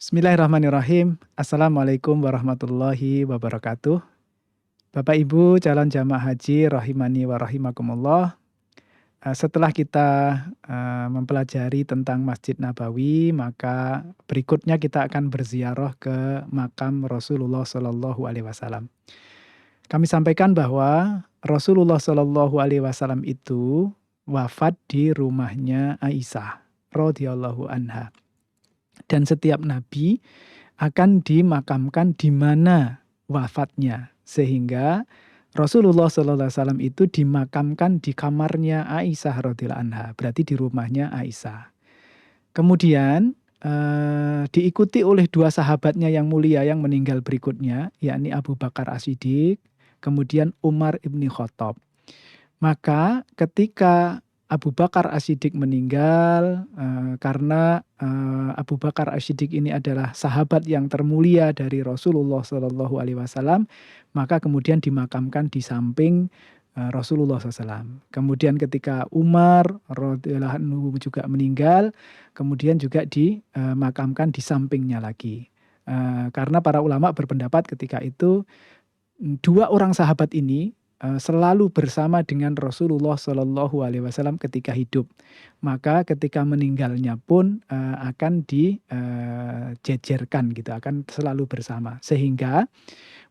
Bismillahirrahmanirrahim. Assalamualaikum warahmatullahi wabarakatuh. Bapak Ibu calon jamaah haji rahimani wa rahimakumullah. Setelah kita mempelajari tentang Masjid Nabawi, maka berikutnya kita akan berziarah ke makam Rasulullah Shallallahu Alaihi Wasallam. Kami sampaikan bahwa Rasulullah Shallallahu Alaihi Wasallam itu wafat di rumahnya Aisyah radhiyallahu anha. Dan setiap nabi akan dimakamkan di mana wafatnya, sehingga Rasulullah SAW itu dimakamkan di kamarnya Aisyah radhiyallahu anha, berarti di rumahnya Aisyah. Kemudian diikuti oleh dua sahabatnya yang mulia yang meninggal berikutnya, yakni Abu Bakar As-Siddiq, kemudian Umar ibni Khattab. Maka ketika Abu Bakar As-Siddiq meninggal, karena Abu Bakar As-Siddiq ini adalah sahabat yang termulia dari Rasulullah SAW, maka kemudian dimakamkan di samping Rasulullah SAW. Kemudian ketika Umar radhiyallahu anhu juga meninggal, kemudian juga dimakamkan di sampingnya lagi. Karena para ulama berpendapat ketika itu dua orang sahabat ini selalu bersama dengan Rasulullah Shallallahu Alaihi Wasallam ketika hidup, maka ketika meninggalnya pun akan dijejerkan gitu, akan selalu bersama, sehingga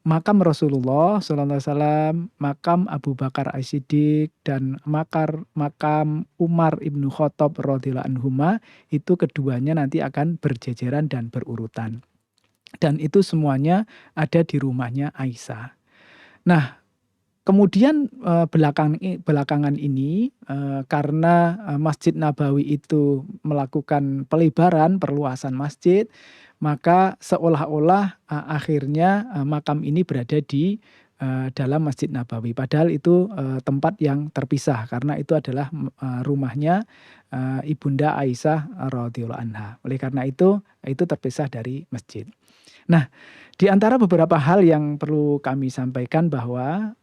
makam Rasulullah Shallallahu Alaihi Wasallam, makam Abu Bakar As-Siddiq dan makam Umar ibnu Khattab radhiyallahu anhuma itu keduanya nanti akan berjejeran dan berurutan, dan itu semuanya ada di rumahnya Aisyah. Nah, kemudian belakangan ini karena Masjid Nabawi itu melakukan pelebaran, perluasan masjid, maka seolah-olah akhirnya makam ini berada di dalam Masjid Nabawi. Padahal itu tempat yang terpisah karena itu adalah rumahnya Ibunda Aisyah radhiyallahu anha. Oleh karena itu terpisah dari masjid. Nah, di antara beberapa hal yang perlu kami sampaikan bahwa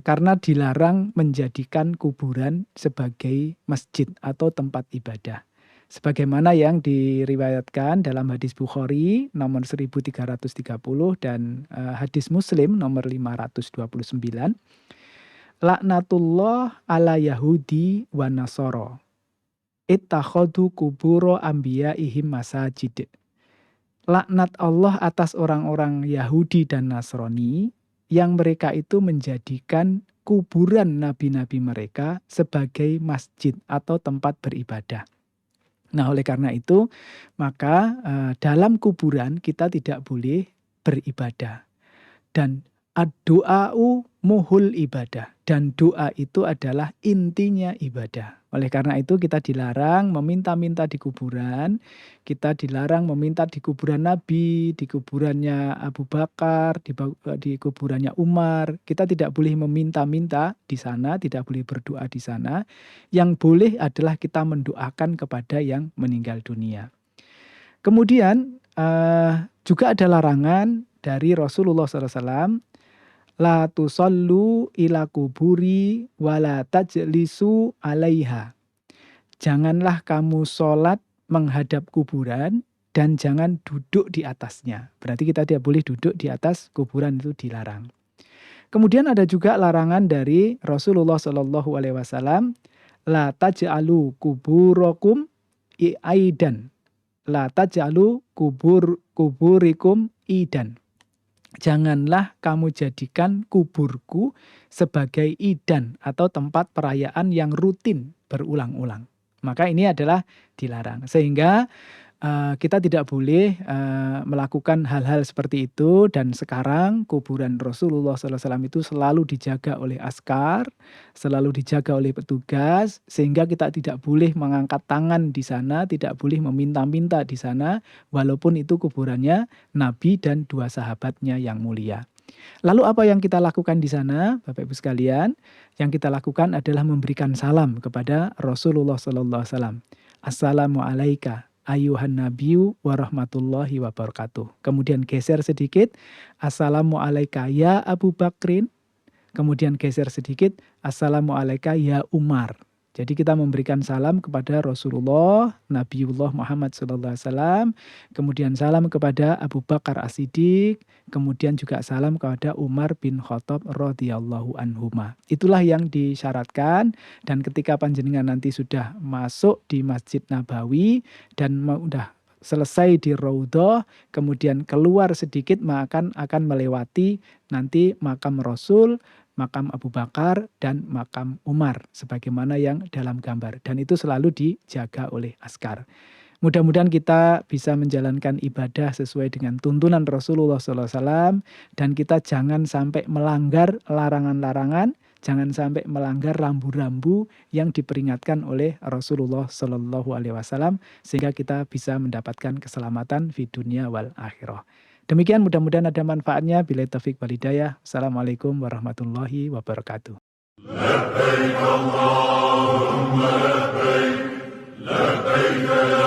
karena dilarang menjadikan kuburan sebagai masjid atau tempat ibadah. Sebagaimana yang diriwayatkan dalam hadis Bukhari nomor 1330 dan hadis Muslim nomor 529. Laknatullah ala Yahudi wa Nasara. Ittakhadhu kuburo anbiyaihim masajid. Laknat Allah atas orang-orang Yahudi dan Nasrani yang mereka itu menjadikan kuburan nabi-nabi mereka sebagai masjid atau tempat beribadah. Nah, oleh karena itu, maka dalam kuburan kita tidak boleh beribadah. Dan ad-du'a'u muhul ibadah. Dan doa itu adalah intinya ibadah. Oleh karena itu kita dilarang meminta-minta di kuburan. Kita dilarang meminta di kuburan Nabi, di kuburannya Abu Bakar, di kuburannya Umar. Kita tidak boleh meminta-minta di sana, tidak boleh berdoa di sana. Yang boleh adalah kita mendoakan kepada yang meninggal dunia. Kemudian juga ada larangan dari Rasulullah SAW. La tusallu ila kuburi wala tajlisu alaiha. Janganlah kamu sholat menghadap kuburan dan jangan duduk di atasnya. Berarti kita tidak boleh duduk di atas kuburan, itu dilarang. Kemudian ada juga larangan dari Rasulullah Shallallahu Alaihi Wasallam. La taj'alu kuburakum aidan. La taj'alu kuburikum idan. Janganlah kamu jadikan kuburku sebagai idan atau tempat perayaan yang rutin berulang-ulang. Maka ini adalah dilarang. Sehingga kita tidak boleh melakukan hal-hal seperti itu. Dan sekarang kuburan Rasulullah SAW itu selalu dijaga oleh askar, selalu dijaga oleh petugas, sehingga kita tidak boleh mengangkat tangan di sana, tidak boleh meminta-minta di sana, walaupun itu kuburannya Nabi dan dua sahabatnya yang mulia. Lalu apa yang kita lakukan di sana, Bapak Ibu sekalian? Yang kita lakukan adalah memberikan salam kepada Rasulullah SAW. Assalamualaikum ayuhan nabiyyu warahmatullahi wabarakatuh. Kemudian geser sedikit. Assalamualaikum ya Abu Bakrin. kemudian geser sedikit, Assalamualaikum ya Umar. Jadi kita memberikan salam kepada Rasulullah, Nabiullah Muhammad SAW, kemudian salam kepada Abu Bakar As-Siddiq, kemudian juga salam kepada Umar bin Khattab radhiyallahu anhuma. Itulah yang disyaratkan, dan ketika panjenengan nanti sudah masuk di Masjid Nabawi dan sudah selesai di Raudhah, kemudian keluar sedikit maka akan melewati nanti makam Rasul, makam Abu Bakar, dan makam Umar sebagaimana yang dalam gambar, dan itu selalu dijaga oleh askar. Mudah-mudahan kita bisa menjalankan ibadah sesuai dengan tuntunan Rasulullah SAW, dan kita jangan sampai melanggar larangan-larangan, jangan sampai melanggar rambu-rambu yang diperingatkan oleh Rasulullah SAW, sehingga kita bisa mendapatkan keselamatan di dunia wal akhirah. Demikian, mudah-mudahan ada manfaatnya. Billahi taufiq wal hidayah. Assalamualaikum warahmatullahi wabarakatuh. Labbaik Allahumma labbaik, labbaik